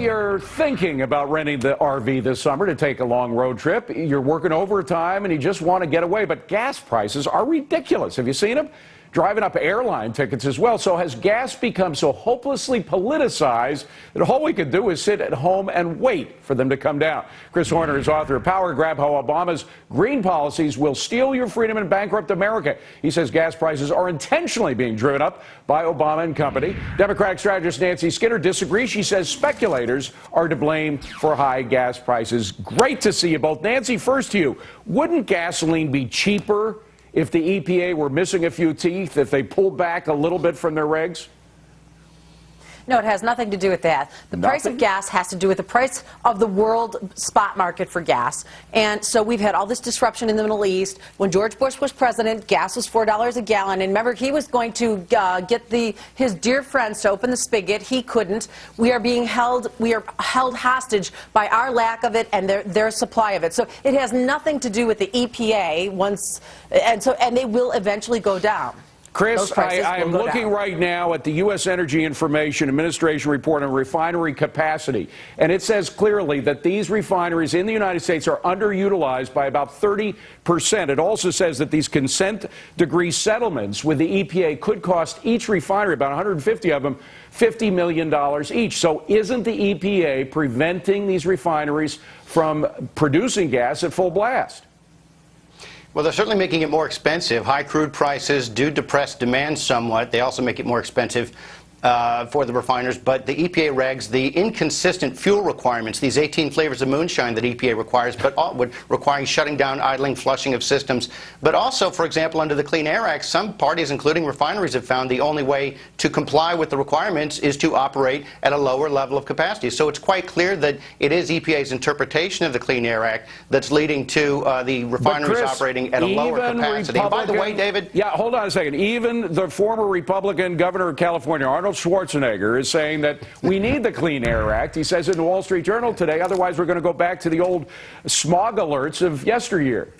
you're thinking about renting the RV this summer to take a long road trip. You're working overtime and you just want to get away, but gas prices are ridiculous. Have you seen them? Driving up airline tickets as well. So has gas become so hopelessly politicized that all we can do is sit at home and wait for them to come down? Chris Horner is author of Power Grab: How Obama's Green Policies Will Steal Your Freedom and Bankrupt America. He says gas prices are intentionally being driven up by Obama and company. Democratic strategist Nancy Skinner disagrees. She says speculators are to blame for high gas prices. Great to see you both. Nancy, first to you. Wouldn't gasoline be cheaper if the EPA were missing a few teeth, if they pulled back a little bit from their regs? No, it has nothing to do with that. The price of gas has to do with the price of the world spot market for gas. And so we've had all this disruption in the Middle East. When George Bush was president, gas was $4 a gallon. And remember, he was going to get his dear friends to open the spigot. He couldn't. We are held hostage by our lack of it and their supply of it. So it has nothing to do with the EPA and they will eventually go down. Chris, I am looking right now at the U.S. Energy Information Administration report on refinery capacity, and it says clearly that these refineries in the United States are underutilized by about 30%. It also says that these consent decree settlements with the EPA could cost each refinery, about 150 of them, $50 million each. So isn't the EPA preventing these refineries from producing gas at full blast? Well, they're certainly making it more expensive. High crude prices do depress demand somewhat. They also make it more expensive for the refiners. But the EPA regs, the inconsistent fuel requirements, these 18 flavors of moonshine that EPA requires, but requiring shutting down, idling, flushing of systems. But also, for example, under the Clean Air Act, some parties, including refineries, have found the only way to comply with the requirements is to operate at a lower level of capacity. So it's quite clear that it is EPA's interpretation of the Clean Air Act that's leading to the refineries operating at a lower capacity. And by the way, David... Yeah, hold on a second. Even the former Republican governor of California, Arnold Schwarzenegger, is saying that we need the Clean Air Act. He says in the Wall Street Journal today, otherwise we're going to go back to the old smog alerts of yesteryear.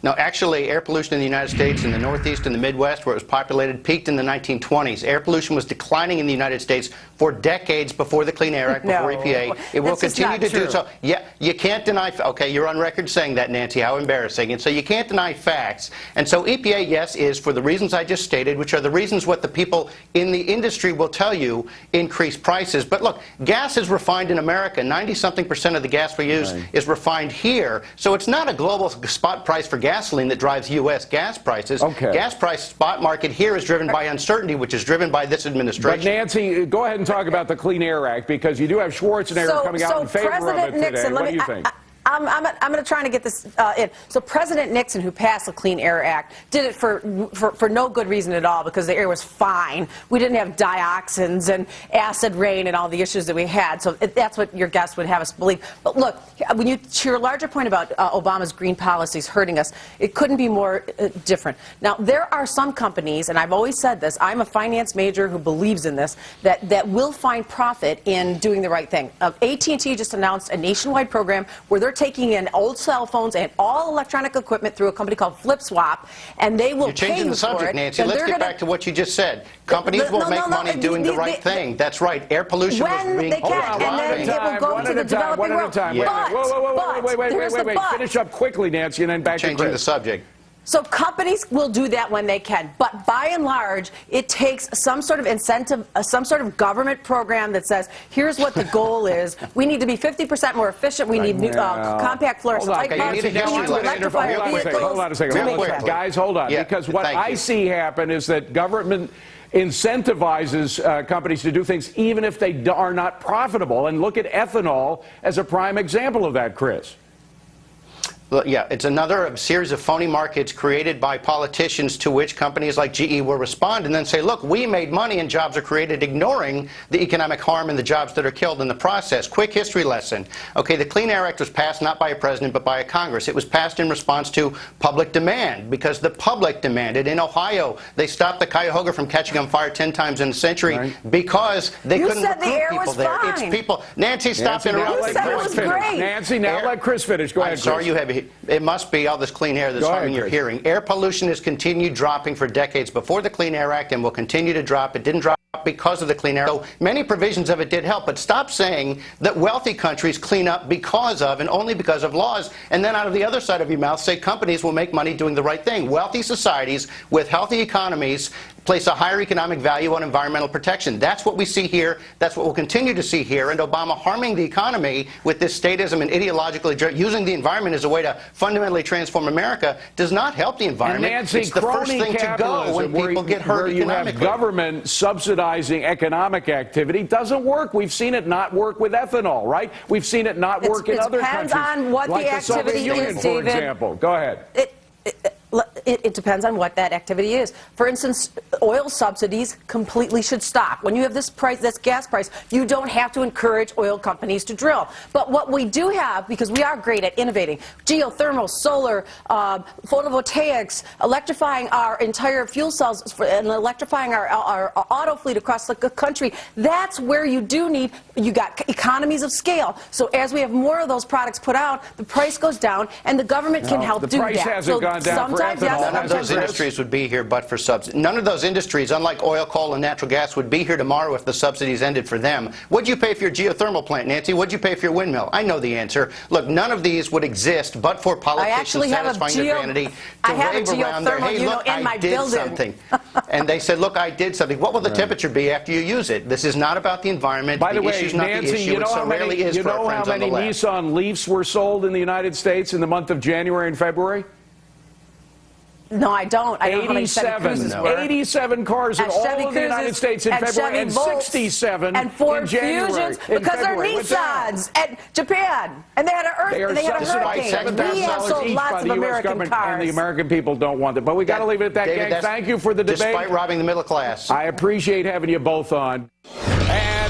No, actually, air pollution in the United States, in the Northeast and the Midwest, where it was populated, peaked in the 1920s. Air pollution was declining in the United States for decades before the Clean Air Act, before EPA. It will continue to do so. Yeah, you can't deny. Okay, you're on record saying that, Nancy. How embarrassing. And so you can't deny facts. And so EPA, yes, is for the reasons I just stated, which are the reasons what the people in the industry will tell you increase prices. But look, gas is refined in America. 90-something% of the gas we use is refined here. So it's not a global spot price for gasoline that drives U.S. gas prices. Okay. Gas price spot market here is driven by uncertainty, which is driven by this administration. But Nancy, go ahead and talk about the Clean Air Act, because you do have Schwarzenegger coming out in favor of it today. What do you think? I'm going to try to get this in. So President Nixon, who passed the Clean Air Act, did it for no good reason at all, because the air was fine. We didn't have dioxins and acid rain and all the issues that we had. So that's what your guests would have us believe. But look, to your larger point about Obama's green policies hurting us, it couldn't be more different. Now, there are some companies, and I've always said this, I'm a finance major who believes in this, that will find profit in doing the right thing. AT&T just announced a nationwide program where they're taking in old cell phones and all electronic equipment through a company called FlipSwap, and they will pay you for it. You're changing the subject, Nancy. Let's get back to what you just said. Companies will make money doing the right thing. That's right. Air pollution was being... When they can, and then it will go to the developing world. Wait. Finish up quickly, Nancy, and then back to Chris. Changing the subject. So companies will do that when they can, but by and large, it takes some sort of incentive, some sort of government program that says, here's what the goal is. We need to be 50% more efficient. We need new, compact fluorescent light bulbs. We need to electrify our vehicles. Hold on a second. Guys, hold on. Because what I see happen is that government incentivizes companies to do things even if they are not profitable. And look at ethanol as a prime example of that, Chris. Yeah, it's another series of phony markets created by politicians to which companies like GE will respond and then say, look, we made money and jobs are created, ignoring the economic harm and the jobs that are killed in the process. Quick history lesson. Okay, the Clean Air Act was passed not by a president but by a Congress. It was passed in response to public demand, because the public demanded. In Ohio, they stopped the Cuyahoga from catching on fire 10 times in a century because they couldn't recruit people there. It's people. Nancy, stop interrupting. You said it was great. Nancy, now let Chris finish. Go ahead, Chris. I'm sorry you have... It must be all this clean air that's harming your hearing. Air pollution has continued dropping for decades before the Clean Air Act and will continue to drop. It didn't drop because of the Clean Air. So many provisions of it did help, but stop saying that wealthy countries clean up because of and only because of laws, and then out of the other side of your mouth say companies will make money doing the right thing. Wealthy societies with healthy economies place a higher economic value on environmental protection. That's what we see here. That's what we'll continue to see here. And Obama harming the economy with this statism and ideologically using the environment as a way to fundamentally transform America does not help the environment. And Nancy, it's the first thing to go when people get hurt where you economically. have government subsidizing economic activity doesn't work. We've seen it not work with ethanol, right? We've seen it not work in other countries. It depends on what like the activity Soviet Union, is, for David. example. Go ahead. It depends on what that activity is. For instance, oil subsidies completely should stop. When you have this price, this gas price, you don't have to encourage oil companies to drill. But what we do have, because we are great at innovating, geothermal, solar, photovoltaics, electrifying our entire fuel cells, and electrifying our auto fleet across the country, that's where you got economies of scale. So as we have more of those products put out, the price goes down, and the government can help do that. The price hasn't gone down for ethanol. None of those industries would be here but for subsidies. None of those industries, unlike oil, coal, and natural gas, would be here tomorrow if the subsidies ended for them. What'd you pay for your geothermal plant, Nancy? What'd you pay for your windmill? I know the answer. Look, none of these would exist but for politicians satisfying their vanity to rave around there. Hey, look, I did something. And they said, look, I did something. What will the temperature be after you use it? This is not about the environment. By the way, issue's not Nancy, the issue. you know It so rarely is for our friends on the left. Nissan Leafs were sold in the United States in the month of January and February? No, I don't. I don't know how many Chevy Cruises were. 87 cars in all of the United States in February, and 67 and Ford in January. Fusions, because they're Nissans at Japan, and they had a hurricane. We have sold lots of American cars, and the American people don't want it. But we got to leave it at that, gang. Thank you for the debate. Despite robbing the middle class. I appreciate having you both on.